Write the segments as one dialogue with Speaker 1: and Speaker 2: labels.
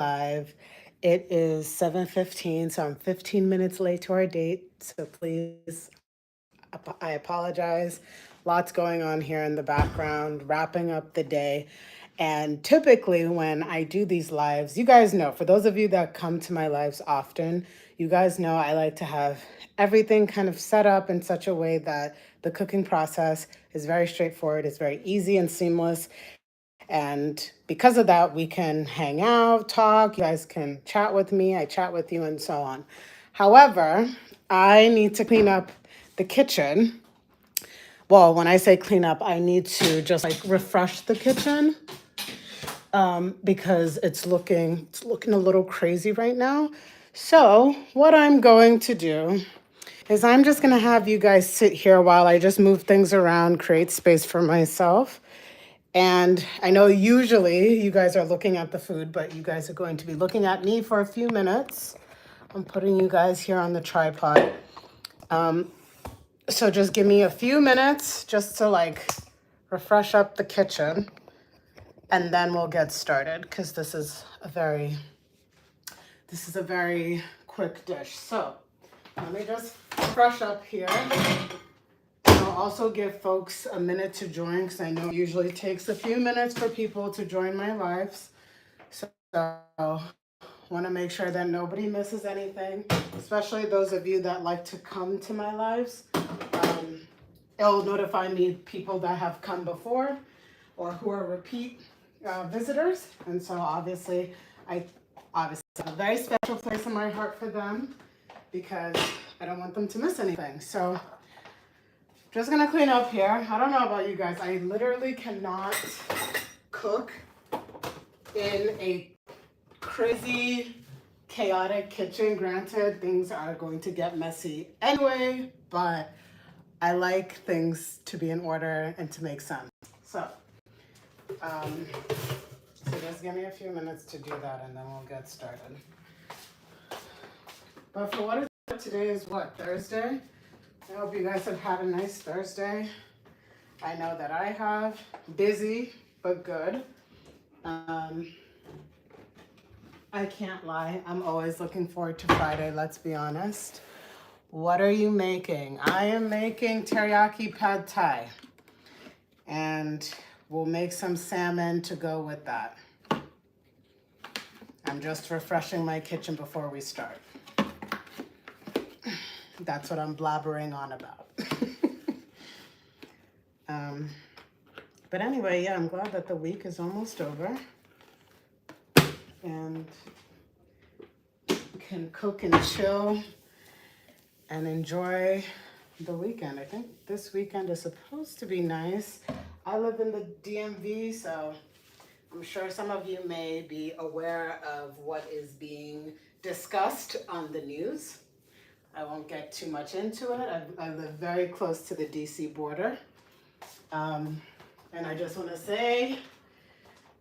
Speaker 1: live. It is 7:15, so I'm 15 minutes late to our date. So please, I apologize. Lots going on here in the background, wrapping up the day. And typically, when I do these lives, you guys know, for those of you that come to my lives often, you guys know I like to have everything kind of set up in such a way that the cooking process is very straightforward, it's very easy and seamless. And because of that, we can hang out, talk. You guys can chat with me. I chat with you, and so on. However, I need to clean up the kitchen. Well, when I say clean up, I need to just like refresh the kitchen because it's looking a little crazy right now. So, what I'm going to do is I'm just going to have you guys sit here while I just move things around, create space for myself. And I know usually you guys are looking at the food, but you guys are going to be looking at me for a few minutes. I'm putting you guys here on the tripod. So just give me a few minutes just to like refresh up the kitchen, and then we'll get started because this is a very quick dish. So let me just fresh up here. I'll also give folks a minute to join because I know it usually takes a few minutes for people to join my lives. So want to make sure that nobody misses anything, especially those of you that like to come to my lives. It'll notify me people that have come before or who are repeat visitors. And so I obviously have a very special place in my heart for them because I don't want them to miss anything. So just gonna clean up here. I don't know about you guys. I literally cannot cook in a crazy, chaotic kitchen. Granted, things are going to get messy anyway, but I like things to be in order and to make sense. Um, so just give me a few minutes to do that and then we'll get started. But for what it's worth, today is what, Thursday? I hope you guys have had a nice Thursday. I know that I have. Busy, but good. I can't lie. I'm always looking forward to Friday, let's be honest. What are you making? I am making teriyaki pad thai. And we'll make some salmon to go with that. I'm just refreshing my kitchen before we start. That's what I'm blabbering on about. But anyway, yeah, I'm glad that the week is almost over. And can cook and chill and enjoy the weekend. I think this weekend is supposed to be nice. I live in the DMV, so I'm sure some of you may be aware of what is being discussed on the news. I won't get too much into it. I live very close to the DC border. And I just want to say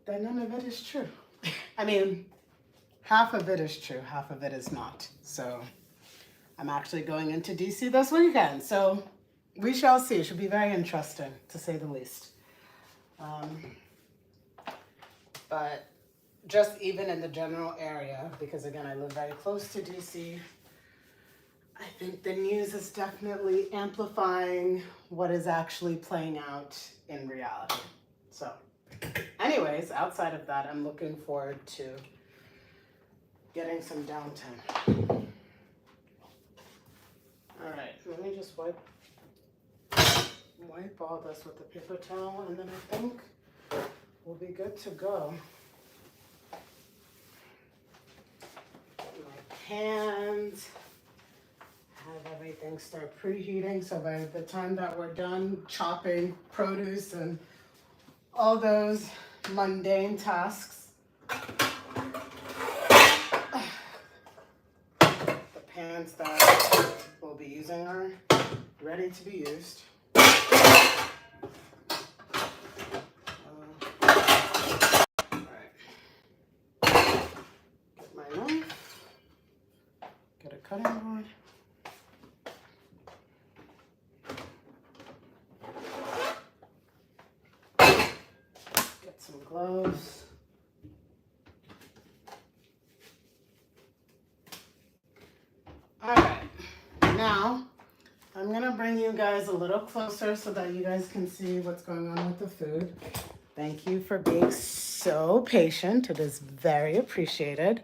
Speaker 1: that none of it is true. I mean, half of it is true, half of it is not. So I'm actually going into DC this weekend. So we shall see. It should be very interesting, to say the least. But just even in the general area, because again, I live very close to DC, I think the news is definitely amplifying what is actually playing out in reality. So anyways, outside of that, I'm looking forward to getting some downtime. All right, let me just wipe all this with a paper towel, and then I think we'll be good to go. My pans, have everything start preheating, so by the time that we're done chopping produce and all those mundane tasks, the pans that we'll be using are ready to be used. Get my knife, get a cutting board. Get some gloves. Now, I'm gonna bring you guys a little closer so that you guys can see what's going on with the food. Thank you for being so patient. It is very appreciated.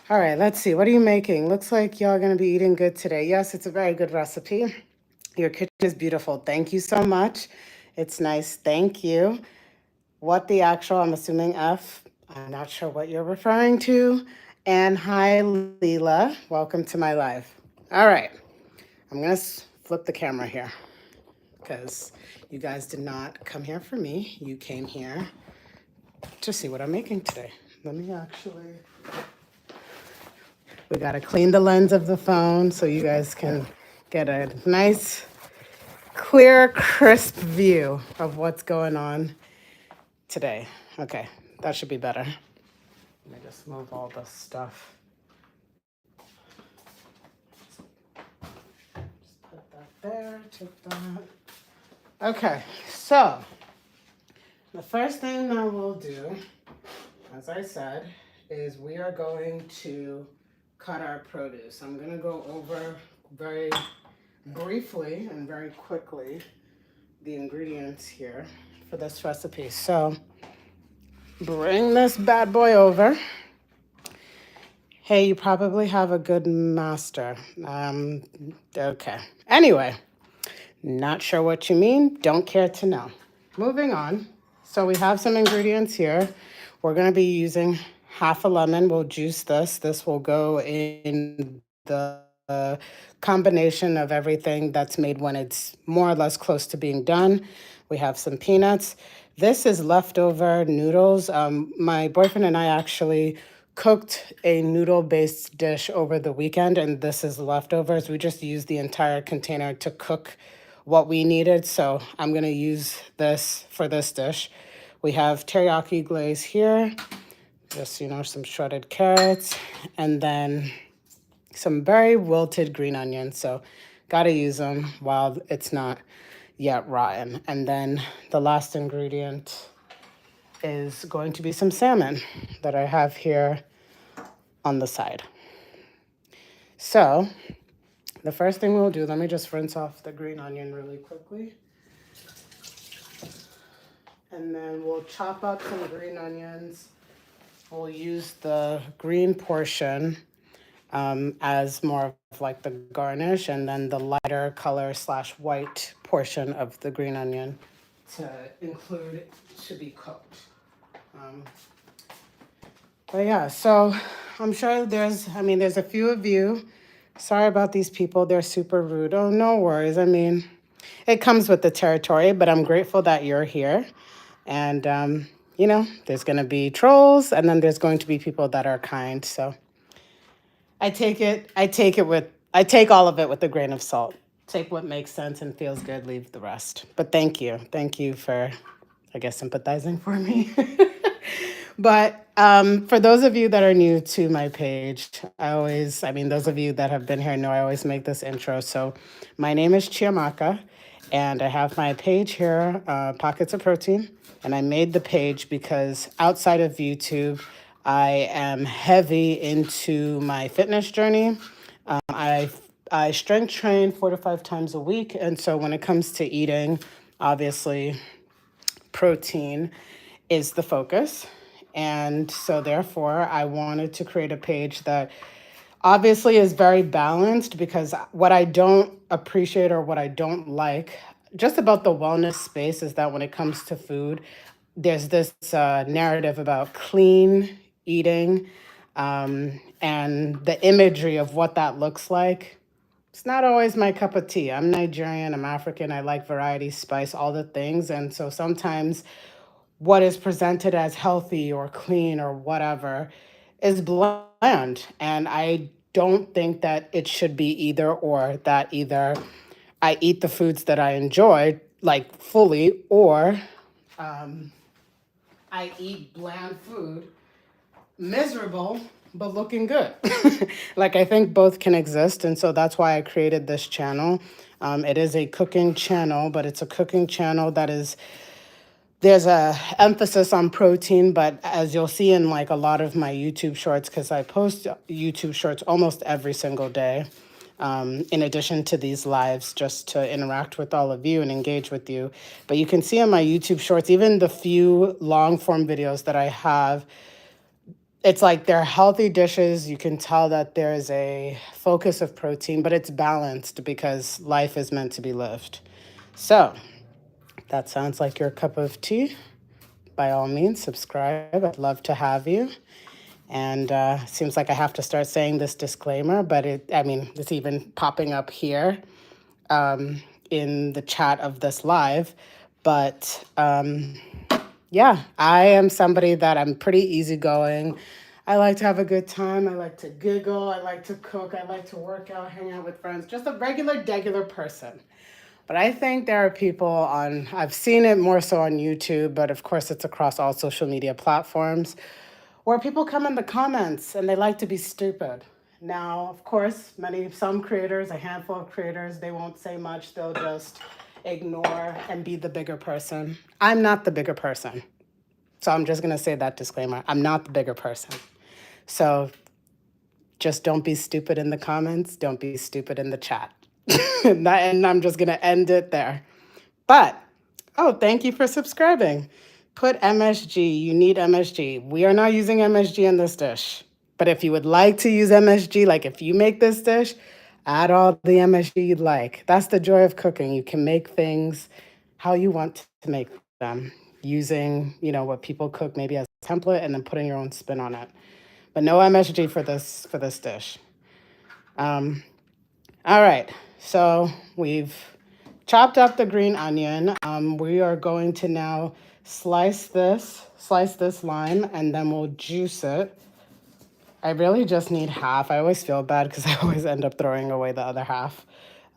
Speaker 1: All right, let's see. What are you making? Looks like y'all gonna be eating good today. Yes, it's a very good recipe. Your kitchen is beautiful. Thank you so much. It's nice. Thank you. What the actual, I'm assuming F. I'm not sure what you're referring to. And hi, Leela. Welcome to my live. All right. I'm going to flip the camera here because you guys did not come here for me. You came here to see what I'm making today. Let me actually, we got to clean the lens of the phone so you guys can get a nice, clear, crisp view of what's going on today. Okay, that should be better. Let me just move all this stuff. Just put that there, take that. Okay, so the first thing that we'll do, as I said, is we are going to cut our produce. I'm gonna go over very briefly and very quickly the ingredients here for this recipe. So bring this bad boy over. Hey, you probably have a good master. Okay. Anyway, not sure what you mean. Don't care to know. Moving on. So we have some ingredients here. We're going to be using half a lemon. We'll juice this. This will go in the combination of everything that's made when it's more or less close to being done. We have some peanuts. This is leftover noodles. My boyfriend and I actually cooked a noodle-based dish over the weekend, and this is leftovers. We just used the entire container to cook what we needed, so I'm gonna use this for this dish. We have teriyaki glaze here, just, some shredded carrots, and then some very wilted green onions, so gotta use them while it's not yet rotten. And then the last ingredient is going to be some salmon that I have here on the side. So the first thing we'll do, let me just rinse off the green onion really quickly. And then we'll chop up some green onions. We'll use the green portion as more of like the garnish, and then the lighter color / white portion of the green onion to include to be cooked. But yeah, so I'm sure there's a few of you. Sorry about these people. They're super rude. Oh, no worries. It comes with the territory, but I'm grateful that you're here. And, there's going to be trolls, and then there's going to be people that are kind. So I take all of it with a grain of salt. Take what makes sense and feels good, leave the rest. But thank you. Thank you for, I guess, sympathizing for me. But for those of you that are new to my page, those of you that have been here know I always make this intro. So my name is Chiamaka, and I have my page here, Pockets of Protein. And I made the page because outside of YouTube, I am heavy into my fitness journey. I strength train 4 to 5 times a week. And so when it comes to eating, obviously, protein is the focus. And so therefore, I wanted to create a page that obviously is very balanced, because what I don't appreciate or what I don't like just about the wellness space is that when it comes to food, there's this narrative about clean eating, and the imagery of what that looks like. It's not always my cup of tea. I'm Nigerian, I'm African, I like variety, spice, all the things. And so sometimes what is presented as healthy or clean or whatever is bland. And I don't think that it should be either or, that either I eat the foods that I enjoy, like fully, or I eat bland food, miserable, but looking good. Like, I think both can exist. And so that's why I created this channel. It is a cooking channel, but it's a cooking channel that is, there's a emphasis on protein, but as you'll see in like a lot of my YouTube shorts, because I post YouTube shorts almost every single day, in addition to these lives, just to interact with all of you and engage with you. But you can see on my YouTube shorts, even the few long form videos that I have, it's like they're healthy dishes. You can tell that there's a focus of protein, but it's balanced because life is meant to be lived. So that sounds like your cup of tea. By all means, subscribe. I'd love to have you. And seems like I have to start saying this disclaimer, but it's even popping up here in the chat of this live. But yeah, I am somebody that I'm pretty easygoing. I like to have a good time. I like to giggle. I like to cook. I like to work out, hang out with friends. Just a regular person. But I think there are people I've seen it more so on YouTube, but of course it's across all social media platforms, where people come in the comments and they like to be stupid. Now, of course, some creators, a handful of creators, they won't say much. They'll just ignore and be the bigger person. I'm not the bigger person. So I'm just going to say that disclaimer. I'm not the bigger person. So just don't be stupid in the comments. Don't be stupid in the chat. And I'm just going to end it there. But, thank you for subscribing. Put MSG. You need MSG. We are not using MSG in this dish. But if you would like to use MSG, like if you make this dish, add all the MSG you'd like. That's the joy of cooking. You can make things how you want to make them using, what people cook maybe as a template and then putting your own spin on it. But no MSG for this dish. All right, so we've chopped up the green onion. We are going to now slice this lime, and then we'll juice it. I really just need half. I always feel bad because I always end up throwing away the other half.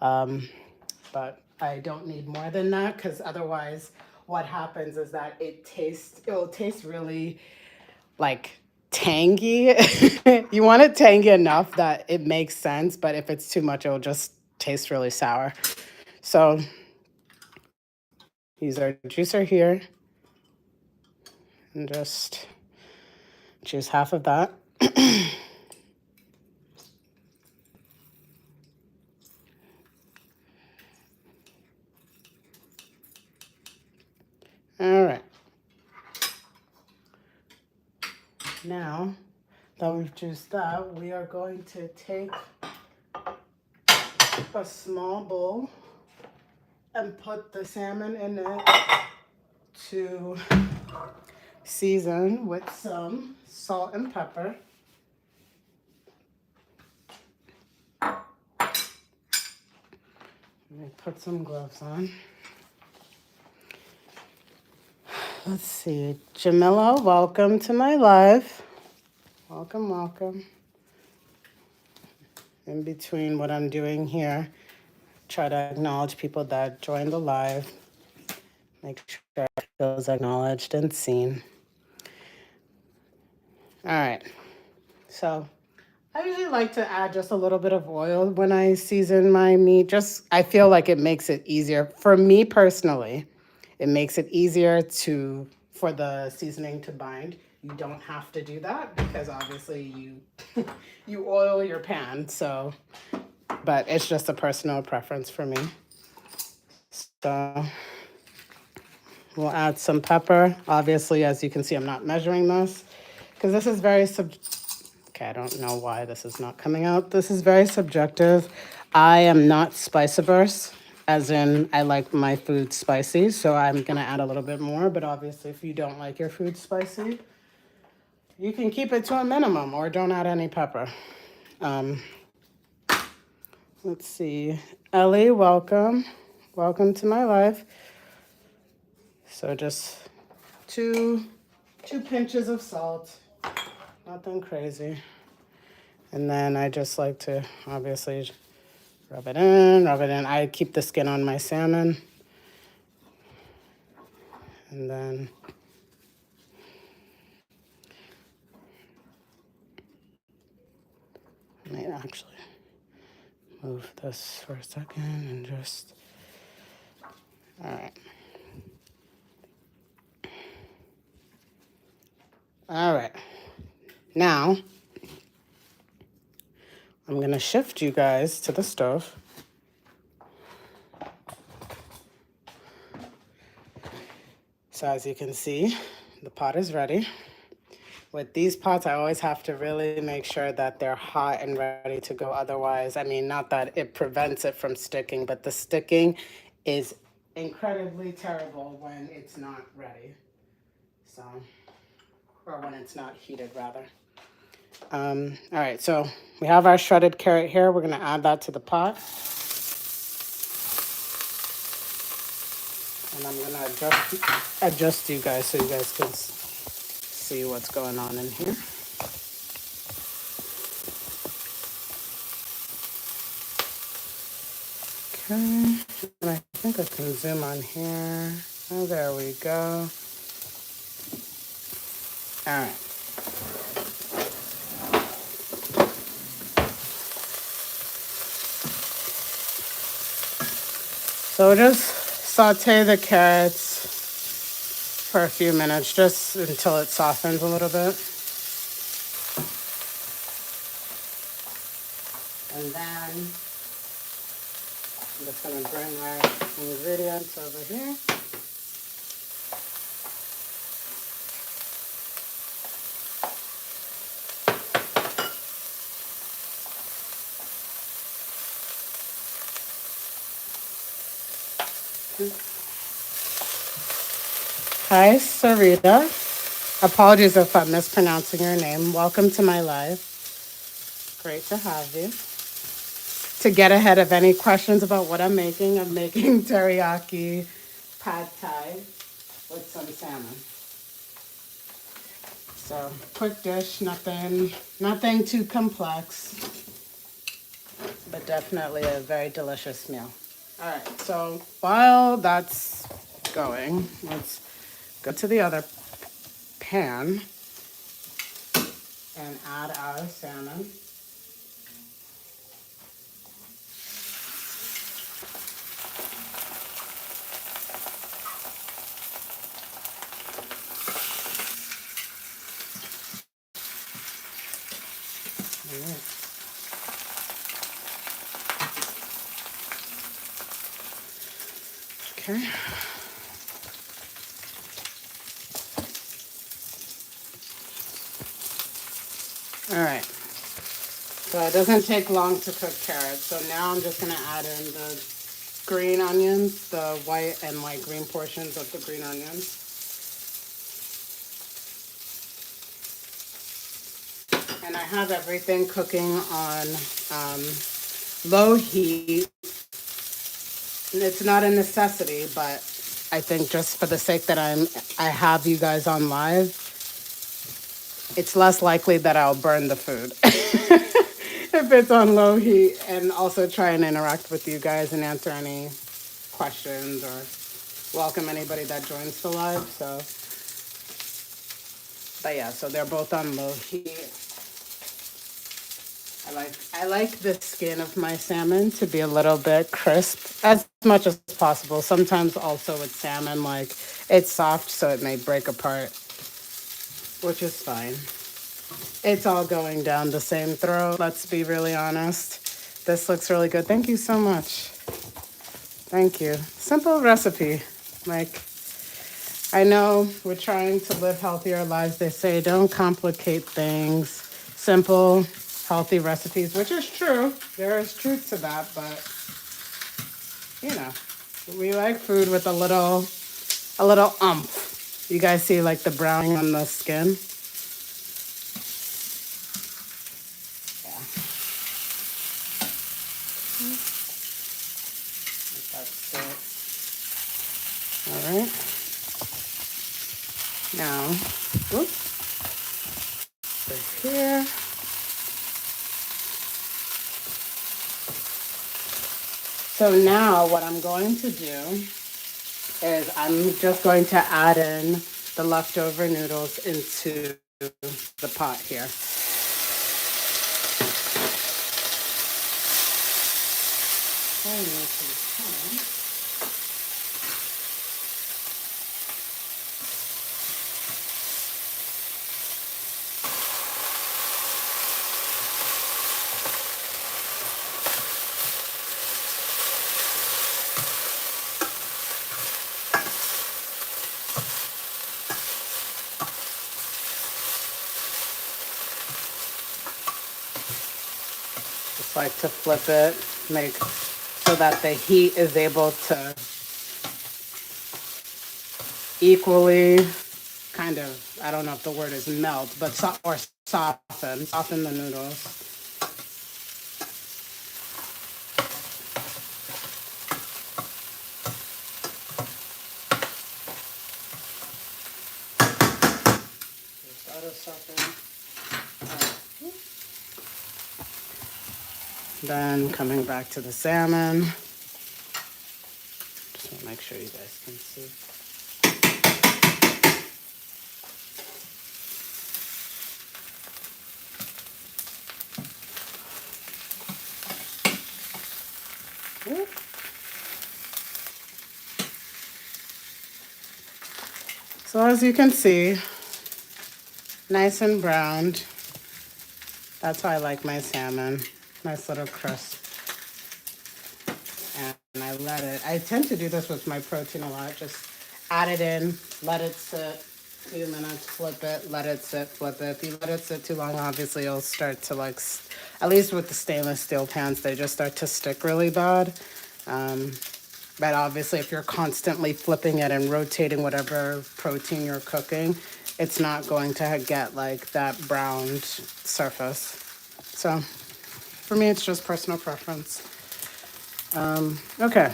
Speaker 1: But I don't need more than that because otherwise what happens is that it'll taste really like tangy. You want it tangy enough that it makes sense, but if it's too much, it'll just taste really sour. So use our juicer here and just juice half of that. All right. Now that we've juiced that, we are going to take a small bowl and put the salmon in it to season with some salt and pepper. Let me put some gloves on. Let's see. Jamila, welcome to my live. Welcome. In between what I'm doing here, try to acknowledge people that joined the live. Make sure it feels acknowledged and seen. All right. So I usually like to add just a little bit of oil when I season my meat. I feel like it makes it easier. For me personally, it makes it easier for the seasoning to bind. You don't have to do that because obviously you oil your pan. So, but it's just a personal preference for me. So we'll add some pepper. Obviously, as you can see, I'm not measuring this because this is very okay, I don't know why this is not coming out. This is very subjective. I am not spice averse, as in I like my food spicy, so I'm gonna add a little bit more, but obviously if you don't like your food spicy, you can keep it to a minimum or don't add any pepper. Let's see. Ellie, welcome. Welcome to my life. So just two pinches of salt, nothing crazy. And then I just like to obviously rub it in. I keep the skin on my salmon. And then I might actually move this for a second and just, all right. All right. Now, I'm gonna shift you guys to the stove. So as you can see, the pot is ready. With these pots, I always have to really make sure that they're hot and ready to go. Otherwise, I mean, not that it prevents it from sticking, but the sticking is incredibly terrible when it's not ready. So, or when it's not heated, rather. All right, so we have our shredded carrot here. We're gonna add that to the pot. And I'm gonna adjust you guys so you guys can see what's going on in here. Okay, and I think I can zoom on here. Oh, there we go. All right. So just saute the carrots for a few minutes, just until it softens a little bit. And then I'm just gonna bring our ingredients over here. Hi, Sarita. Apologies if I'm mispronouncing your name. Welcome to my live. Great to have you. To get ahead of any questions about what I'm making teriyaki pad thai with some salmon. So quick dish, nothing too complex, but definitely a very delicious meal. All right, so while that's going, let's go to the other pan and add our salmon. All right. Okay. All right. So it doesn't take long to cook carrots. So now I'm just gonna add in the green onions, the white and light green portions of the green onions. And I have everything cooking on low heat. It's not a necessity, but I think just for the sake that I have you guys on live, it's less likely that I'll burn the food if it's on low heat, and also try and interact with you guys and answer any questions or welcome anybody that joins the live. So, but yeah, so they're both on low heat. I like the skin of my salmon to be a little bit crisp as much as possible. Sometimes also with salmon, like it's soft, so it may break apart, which is fine. It's all going down the same throat, let's be really honest. This looks really good. Thank you so much. Thank you. Simple recipe. Like, I know we're trying to live healthier lives. They say don't complicate things. Simple, healthy recipes, which is true. There is truth to that, but you know, we like food with a little umph. You guys see like the browning on the skin? Yeah. That's it. All right. Now, oops, right here. So now what I'm going to do is I'm just going to add in the leftover noodles into the pot here. like to flip it, make so that the heat is able to equally kind of, I don't know if the word is melt, but soften the noodles. Then coming back to the salmon. Just want to make sure you guys can see. So as you can see, nice and browned. That's how I like my salmon. Nice little crust. And I let it, I tend to do this with my protein a lot. Just add it in, let it sit a few minutes, flip it, let it sit, flip it. If you let it sit too long, obviously it'll start to like, at least with the stainless steel pans, they just start to stick really bad. But obviously if you're constantly flipping it and rotating whatever protein you're cooking, it's not going to get like that browned surface. So for me, it's just personal preference. Okay.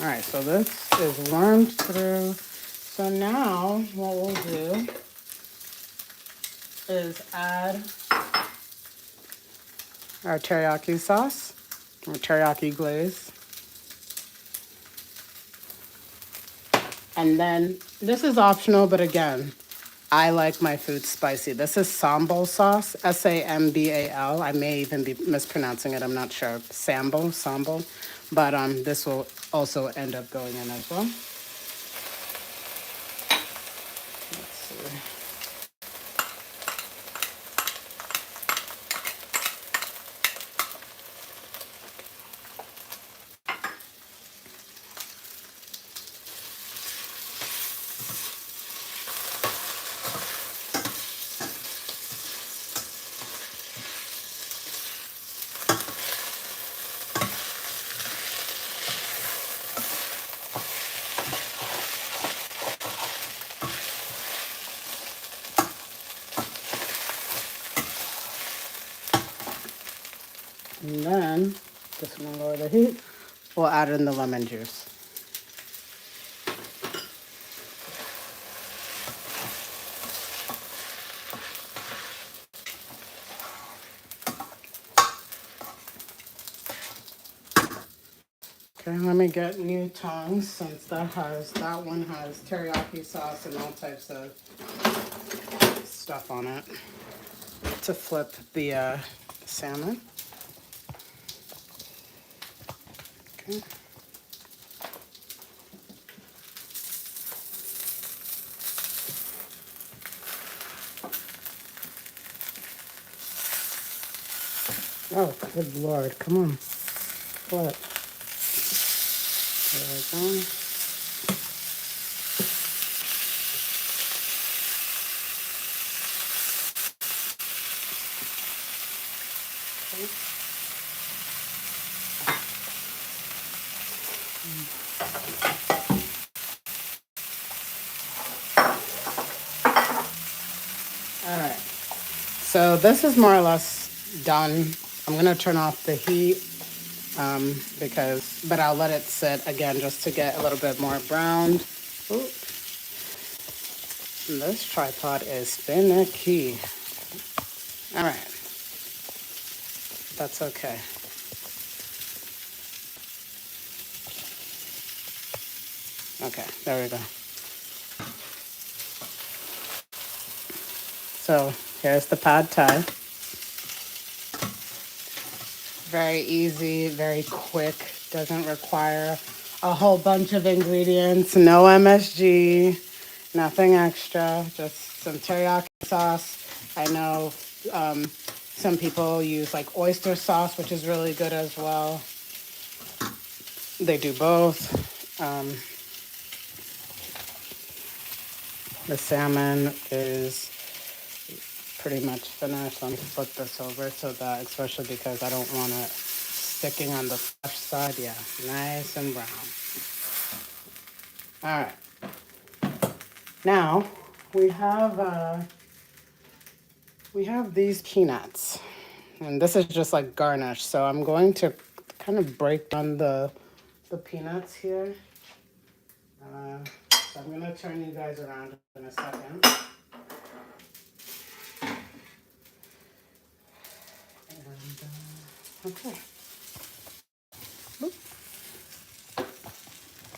Speaker 1: All right, so this is warmed through. So now what we'll do is add our teriyaki sauce, or teriyaki glaze. And then this is optional, but again, I like my food spicy. This is sambal sauce, S-A-M-B-A-L. I may even be mispronouncing it, I'm not sure. Sambal. But this will also end up going in as well. Let's see. And then, just gonna lower the heat, we'll add in the lemon juice. Okay, let me get new tongs since that one has teriyaki sauce and all types of stuff on it to flip the salmon. Okay. Oh, good Lord, come on, flip. There we go. All right, so this is more or less done. I'm gonna turn off the heat but I'll let it sit again just to get a little bit more browned. Ooh. This tripod is finicky. All right, that's okay. Okay, there we go. So here's the pad thai. Very easy, very quick, doesn't require a whole bunch of ingredients, no MSG, nothing extra, just some teriyaki sauce. I know some people use like oyster sauce, which is really good as well. They do both. The salmon is pretty much finished. Let me flip this over so that, especially because I don't want it sticking on the flesh side. Yeah, nice and brown. All right. Now we have these peanuts, and this is just like garnish. So I'm going to kind of break down the peanuts here. So I'm gonna turn you guys around in a second. And, okay. Oop.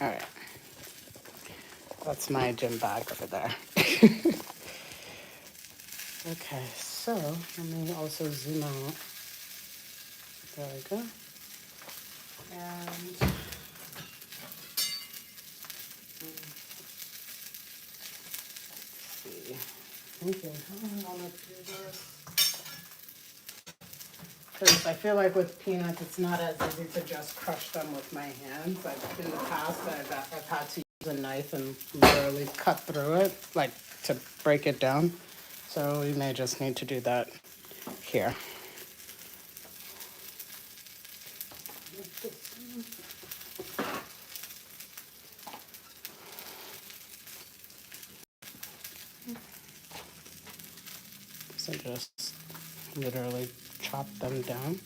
Speaker 1: All right. That's my gym bag over there. Okay, so let me also zoom out. There we go. And see. Okay, how do I want to do this? Because I feel like with peanuts, it's not as easy to just crush them with my hands. Like in the past, I've had to use a knife and literally cut through it, like to break it down. So we may just need to do that here. So just literally chop them down.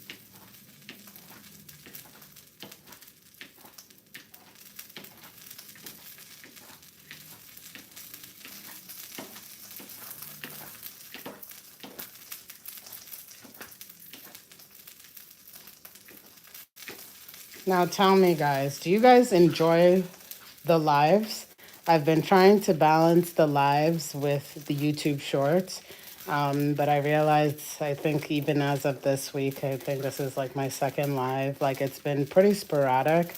Speaker 1: Now tell me, guys, do you guys enjoy the lives? I've been trying to balance the lives with the YouTube shorts, but I realized, I think even as of this week, I think this is like my second live. Like it's been pretty sporadic.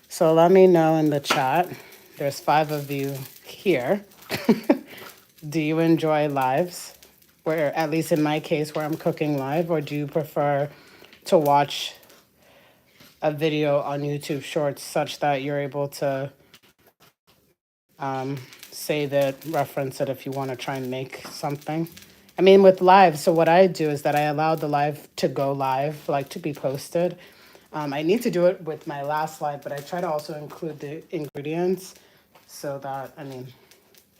Speaker 1: So let me know in the chat. There's 5 of you here. Do you enjoy lives? Where, at least in my case, where I'm cooking live, or do you prefer to watch a video on YouTube Shorts such that you're able to save it, reference it if you want to try and make something? I mean, with live, so what I do is that I allow the live to go live, like to be posted. I need to do it with my last live, but I try to also include the ingredients so that, I mean,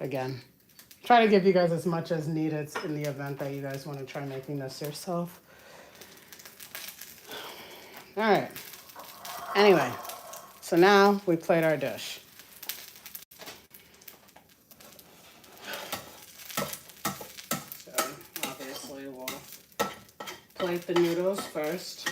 Speaker 1: again, try to give you guys as much as needed in the event that you guys want to try making this yourself. All right. Anyway, so now we plate our dish. So obviously we'll plate the noodles first.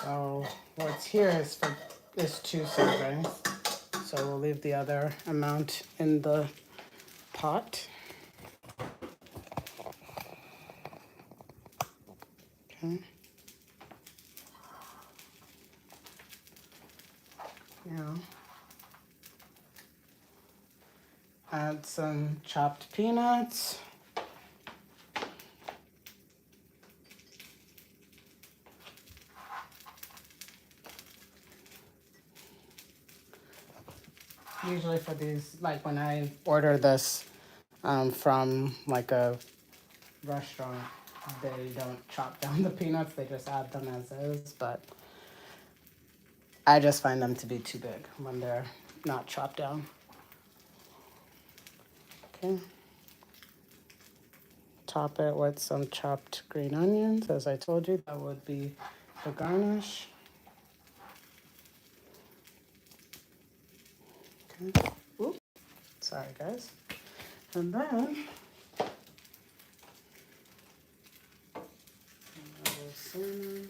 Speaker 1: So what's here is 2 servings. So we'll leave the other amount in the pot. Okay. Now add some chopped peanuts. Usually for these, like when I order this from like a restaurant, they don't chop down the peanuts, they just add them as is, but I just find them to be too big when they're not chopped down. Okay. Top it with some chopped green onions. As I told you, that would be the garnish. Okay. Oops. Sorry, guys. And then salmon.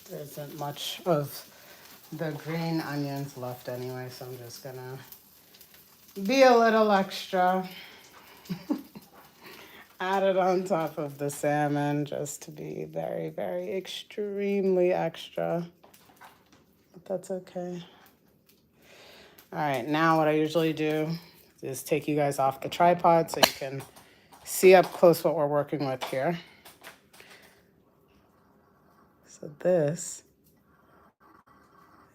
Speaker 1: There isn't much of the green onions left anyway, so I'm just gonna be a little extra. Add it on top of the salmon just to be very, very extremely extra. But that's okay. All right, now what I usually do is take you guys off the tripod so you can see up close what we're working with here. So this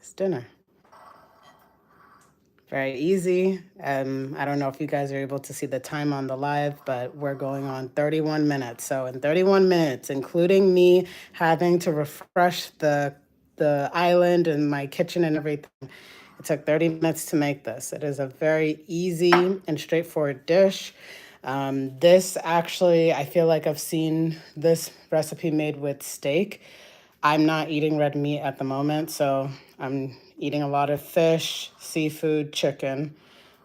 Speaker 1: is dinner. Very easy. I don't know if you guys are able to see the time on the live, but we're going on 31 minutes. So in 31 minutes, including me having to refresh the island and my kitchen and everything, it took 30 minutes to make this. It is a very easy and straightforward dish. This actually, I feel like I've seen this recipe made with steak. I'm not eating red meat at the moment, so I'm eating a lot of fish, seafood, chicken,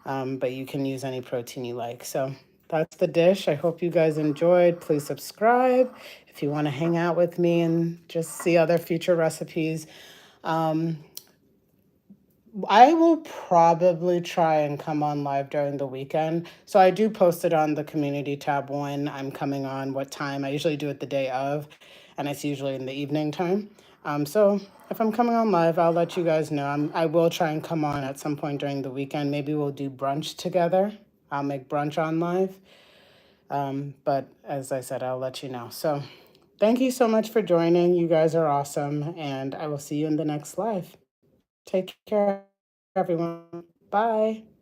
Speaker 1: but you can use any protein you like. So that's the dish. I hope you guys enjoyed. Please subscribe if you want to hang out with me and just see other future recipes. I will probably try and come on live during the weekend. So I do post it on the community tab when I'm coming on, what time. I usually do it the day of, and it's usually in the evening time. So if I'm coming on live, I'll let you guys know. I will try and come on at some point during the weekend. Maybe we'll do brunch together. I'll make brunch on live. But as I said, I'll let you know. So thank you so much for joining. You guys are awesome, and I will see you in the next live. Take care, everyone. Bye.